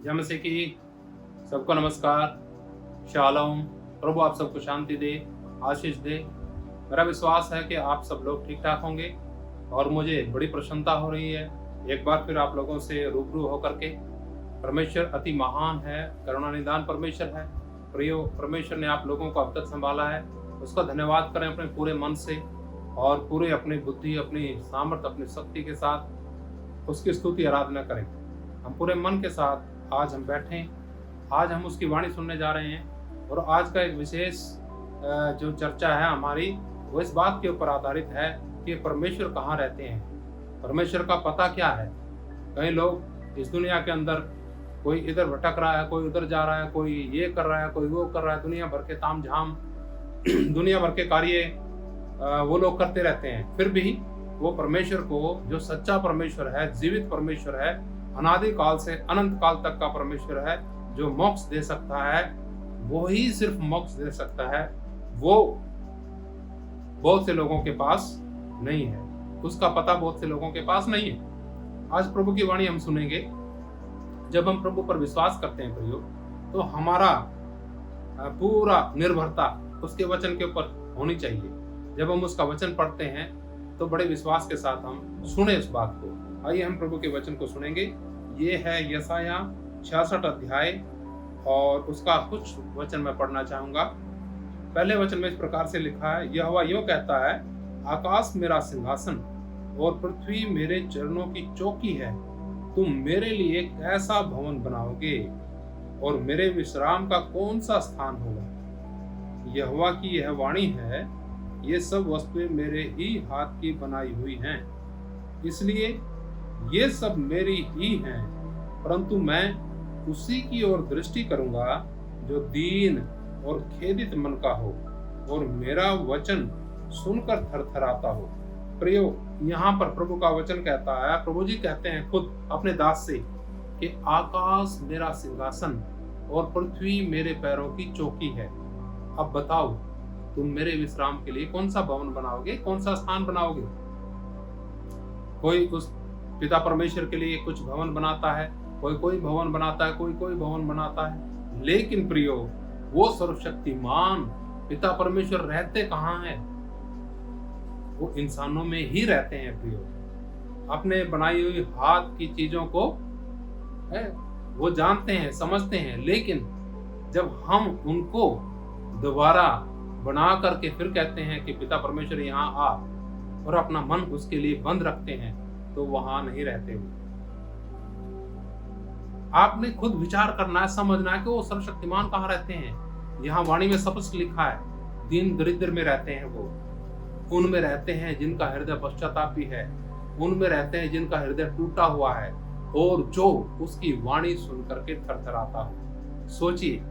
जय मसीह की। सबको नमस्कार, शालोम। प्रभु आप सबको शांति दे, आशीष दे। मेरा विश्वास है कि आप सब लोग ठीक ठाक होंगे और मुझे बड़ी प्रसन्नता हो रही है एक बार फिर आप लोगों से रूबरू होकर के। परमेश्वर अति महान है, करुणा निदान परमेश्वर है। प्रियो, परमेश्वर ने आप लोगों को अब तक संभाला है, उसका धन्यवाद करें अपने पूरे मन से और पूरे अपनी बुद्धि, अपनी सामर्थ्य, अपनी शक्ति के साथ उसकी स्तुति आराधना करें। हम पूरे मन के साथ आज हम बैठें, आज हम उसकी वाणी सुनने जा रहे हैं और आज का एक विशेष जो चर्चा है हमारी वो इस बात के ऊपर आधारित है कि परमेश्वर कहाँ रहते हैं, परमेश्वर का पता क्या है। कई लोग इस दुनिया के अंदर, कोई इधर भटक रहा है, कोई उधर जा रहा है, कोई ये कर रहा है, कोई वो कर रहा है, दुनिया भर के ताम झाम दुनिया भर के कार्य वो लोग करते रहते हैं। फिर भी वो परमेश्वर को, जो सच्चा परमेश्वर है, जीवित परमेश्वर है, अनादि काल से अनंत काल तक का परमेश्वर है, जो मोक्ष दे सकता है, वो ही सिर्फ मोक्ष दे सकता है। वो बहुत से लोगों के पास नहीं है, उसका पता बहुत से लोगों के पास नहीं है। आज प्रभु की वाणी हम सुनेंगे। जब हम प्रभु पर विश्वास करते हैं प्रियो, तो हमारा पूरा निर्भरता उसके वचन के ऊपर होनी चाहिए। जब हम उसका वचन पढ़ते हैं तो बड़े विश्वास के साथ हम सुने इस बात को। आइए हम प्रभु के वचन को सुनेंगे। ये है यशायाह 66 अध्याय और उसका कुछ वचन मैं पढ़ना चाहूंगा। पहले वचन में इस प्रकार से लिखा है, यहोवा यूं कहता है, आकाश मेरा सिंहासन और पृथ्वी मेरे चरणों की चौकी है। तुम मेरे लिए कैसा भवन बनाओगे और मेरे विश्राम का कौन सा स्थान होगा। यहोवा की यह वाणी है, ये सब वस्तुएं मेरे ही हाथ की बनाई हुई हैं, इसलिए ये सब मेरी ही हैं। परंतु मैं उसी की ओर दृष्टि करूंगा जो दीन और खेदित मन का हो और मेरा वचन सुनकर थरथराता हो। प्रियो, यहाँ पर प्रभु का वचन कहता है, प्रभु जी कहते हैं खुद अपने दास से कि आकाश मेरा सिंहासन और पृथ्वी मेरे पैरों की चौकी है। अब बताओ, तुम मेरे विश्राम के लिए कौन सा भवन बनाओगे, कौन सा स्थान बनाओगे। कोई उस पिता परमेश्वर के लिए कुछ भवन बनाता है, कोई भवन बनाता है, कोई भवन बनाता है। लेकिन प्रियो, वो सर्वशक्तिमान पिता परमेश्वर रहते कहाँ हैं? वो इंसानों में ही रहते हैं प्रियो। अपने बनाई हुई हाथ की चीजों को वो जानते हैं, समझते हैं, लेकिन जब हम उनको दोबारा बना करके फिर कहते हैं कि पिता परमेश्वर यहाँ आ, और अपना मन उसके लिए बंद रखते हैं, तो वहां नहीं रहते हो। आपने खुद विचार करना है, समझना है कि वो सर्वशक्तिमान कहाँ रहते हैं। यहाँ वाणी में स्पष्ट लिखा है, दीन दरिद्र में रहते हैं वो, उनमें रहते हैं जिनका हृदय पश्चातापी है, उनमें रहते हैं जिनका हृदय टूटा हुआ है और जो उसकी वाणी सुन करके थरथराता हो। सोचिए,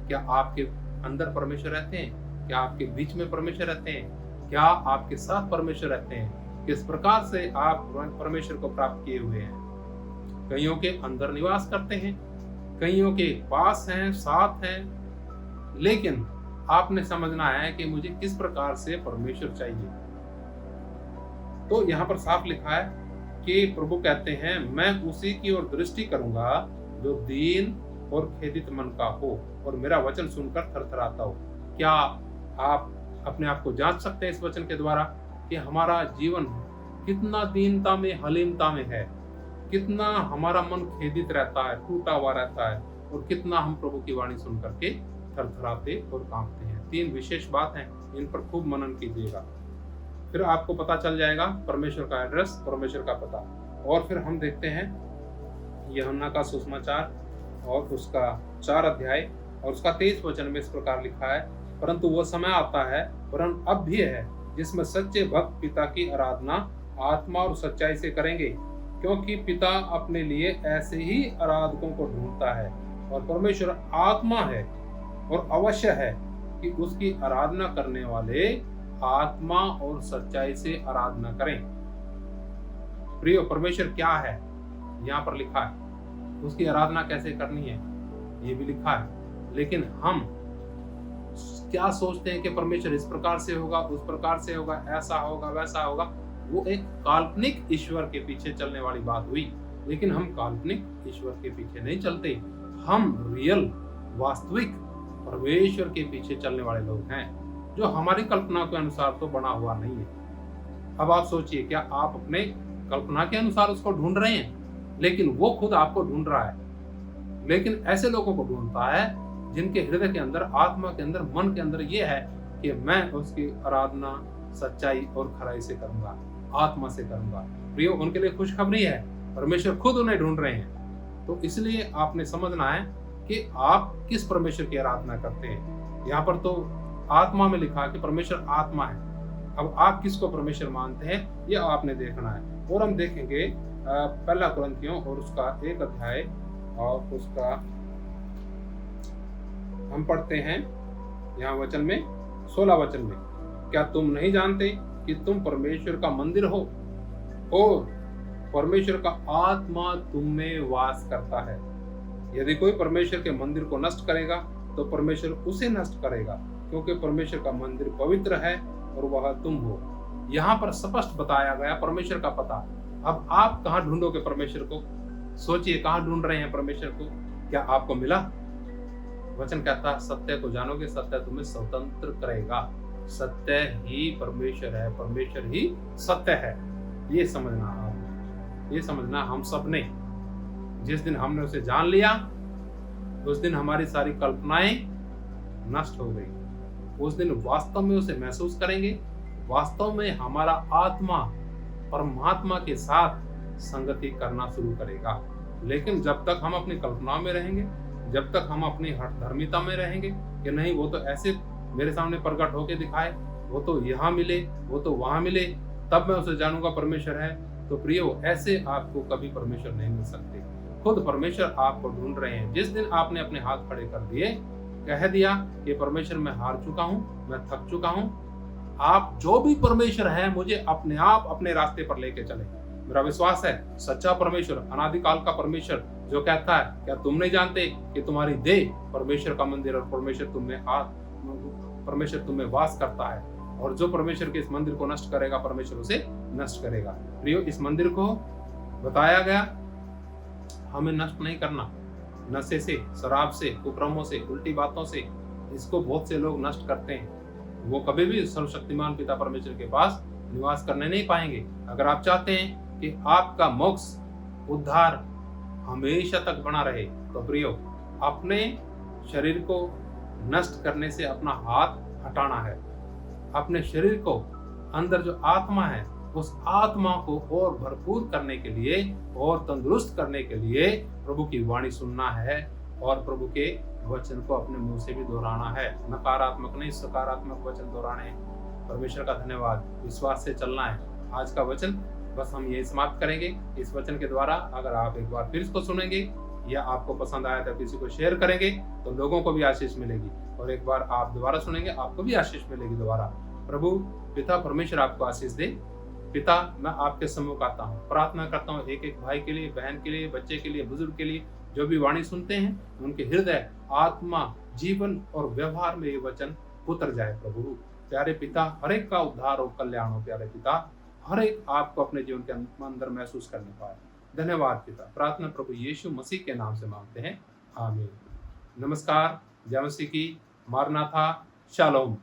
क्या आपके अंदर परमेश्वर रहते हैं? क्या आपके बीच में परमेश्वर रहते हैं? क्या आपके साथ परमेश्वर रहते हैं? किस प्रकार से आप परमेश्वर को प्राप्त किए हुए हैं? कईयों के अंदर निवास करते हैं, कईयों के पास हैं, साथ हैं, लेकिन आपने समझना है कि मुझे किस प्रकार से परमेश्वर चाहिए। तो यहाँ पर साफ लिखा है कि प्रभु कहते हैं, मैं उसी की ओर दृष्टि करूंगा जो दीन और खेदित मन का हो और मेरा वचन सुनकर थरथराता हो। क्या आप अपने आप को जांच सकते हैं इस वचन के द्वारा कि हमारा जीवन कितना दीनता में, हलीमता में है, कितना हमारा मन खेदित रहता है, टूटा हुआ रहता है, और कितना हम प्रभु की वाणी सुन करके थरथराते और कांपते हैं। 3 विशेष बात हैं, इन पर खूब मनन कीजिएगा, फिर आपको पता चल जाएगा परमेश्वर का एड्रेस, परमेश्वर का पता। और फिर हम देखते हैं यूहन्ना का सुसमाचार और उसका 4 अध्याय और उसका 23 वचन में इस प्रकार लिखा है, परंतु वो समय आता है, वरन अब भी है, जिसमें सच्चे भक्त पिता की आराधना आत्मा और सच्चाई से करेंगे, क्योंकि पिता अपने लिए ऐसे ही आराधकों को ढूंढता है। और परमेश्वर आत्मा है और अवश्य है कि उसकी आराधना करने वाले आत्मा और सच्चाई से आराधना करें। प्रियो, परमेश्वर क्या है यहाँ पर लिखा है, उसकी आराधना कैसे करनी है ये भी लिखा है। लेकिन हम क्या सोचते हैं कि परमेश्वर इस प्रकार से होगा, उस प्रकार से होगा, ऐसा होगा, वैसा होगा। वो एक काल्पनिक ईश्वर के पीछे चलने वाली बात हुई। लेकिन हम काल्पनिक ईश्वर के पीछे नहीं चलते, हम रियल वास्तविक परमेश्वर के पीछे चलने वाले लोग हैं, जो हमारी कल्पना के अनुसार तो बना हुआ नहीं है। अब आप सोचिए, क्या आप अपने कल्पना के अनुसार उसको ढूंढ रहे हैं, लेकिन वो खुद आपको ढूंढ रहा है। लेकिन ऐसे लोगों को ढूंढता है जिनके हृदय के अंदर, आत्मा के अंदर, मन के अंदर ये है कि मैं उसकी आराधना सच्चाई और खराई से करूंगा, आत्मा से करूंगा। प्रियो, उनके लिए खुशखबरी है, परमेश्वर खुद उन्हें ढूंढ रहे हैं। तो इसलिए आपने समझना है कि आप किस परमेश्वर की आराधना करते हैं। यहाँ पर तो आत्मा में लिखा कि परमेश्वर आत्मा है। अब आप किसको परमेश्वर मानते हैं, ये आपने देखना है। और हम देखेंगे पहला कुरिन्थियों और उसका 1 अध्याय और उसका हम पढ़ते हैं यहाँ वचन में 16 वचन में, क्या तुम नहीं जानते कि तुम परमेश्वर का मंदिर हो और परमेश्वर का आत्मा तुम में वास करता है। यदि कोई परमेश्वर के मंदिर को नष्ट करेगा तो परमेश्वर उसे नष्ट करेगा, क्योंकि परमेश्वर का मंदिर पवित्र है और वह तुम हो। यहाँ पर स्पष्ट बताया गया परमेश्वर का पता। अब आप कहाँ ढूंढोगे परमेश्वर को? सोचिए, कहाँ ढूंढ रहे हैं परमेश्वर को? क्या आपको मिला? वचन कहता है सत्य को जानोगे, सत्य तुम्हें स्वतंत्र करेगा। सत्य ही परमेश्वर है, परमेश्वर ही सत्य है। ये समझना आपने, ये समझना हम सब ने। जिस दिन हमने उसे जान लिया, उस दिन हमारी सारी कल्पनाएं नष्ट हो गई। उस दिन वास्तव में उसे महसूस करेंगे। वास्तव में हमारा आत्मा परमात्मा के साथ संगति करना शुरू करेगा। लेकिन जब तक हम अपनी कल्पना में रहेंगे, जब तक हम अपनी हठधर्मिता में रहेंगे कि नहीं वो तो ऐसे मेरे सामने प्रकट होके दिखाए, वो तो यहाँ मिले, वो तो वहां मिले, तब मैं उसे जानूंगा परमेश्वर है, तो प्रियो, ऐसे आपको कभी परमेश्वर नहीं मिल सकते। खुद परमेश्वर आपको ढूंढ रहे हैं। जिस दिन आपने अपने हाथ खड़े कर दिए, कह दिया कि परमेश्वर मैं हार चुका हूं, मैं थक चुका हूं, आप जो भी परमेश्वर है मुझे अपने आप अपने रास्ते पर लेके चले। मेरा विश्वास है सच्चा परमेश्वर, अनादिकाल का परमेश्वर, जो कहता है क्या तुम नहीं जानते कि तुम्हारी देह परमेश्वर का मंदिर और परमेश्वर तुम में वास करता है, और जो परमेश्वर के इस मंदिर को नष्ट करेगा परमेश्वर उसे नष्ट करेगा। प्रियो, इस मंदिर को बताया गया हमें नष्ट नहीं करना। नशे से, शराब से, कुकर्मों से, उल्टी बातों से इसको बहुत से लोग नष्ट करते हैं। वो कभी भी सर्वशक्तिमान पिता परमेश्वर के पास निवास करने नहीं पाएंगे। अगर आप चाहते हैं कि आपका मोक्ष, उद्धार हमेशा तक बना रहे, तो प्रियो, अपने शरीर को नष्ट करने से अपना हाथ हटाना है। अपने शरीर को, अंदर जो आत्मा है, उस आत्मा को और भरपूर करने के लिए और तंदुरुस्त करने के लिए प्रभु की वाणी सुनना है और प्रभु के वचन को अपने मुंह से भी दोहराना है। नकारात्मक नहीं, सकारात्मक वचन दोहराने हैं। परमेश्वर का धन्यवाद। विश्वास से चलना है। आज का वचन बस हम यही समाप्त करेंगे। इस वचन के द्वारा अगर आप एक बार फिर इसको सुनेंगे या आपको पसंद आया तो किसी को शेयर करेंगे तो लोगों को भी आशीष मिलेगी, और एक बार आप दोबारा सुनेंगे आपको भी आशीष मिलेगी दोबारा। प्रभु पिता परमेश्वर आपको आशीष दे। पिता, मैं आपके सम्मुख आता हूँ, प्रार्थना करता हूँ एक एक भाई के लिए, बहन के लिए, बच्चे के लिए, बुजुर्ग के लिए, जो भी वाणी सुनते हैं, उनके हृदय, आत्मा, जीवन और व्यवहार में ये वचन उतर जाए। प्रभु प्यारे पिता, हर एक का उद्धार और कल्याण हो। प्यारे पिता, हर एक आपको अपने जीवन के अंदर महसूस करने पाए। धन्यवाद पिता। प्रार्थना प्रभु यीशु मसीह के नाम से मांगते हैं, आमीन। नमस्कार, जय मसीह की, मारनाथा, शालोम।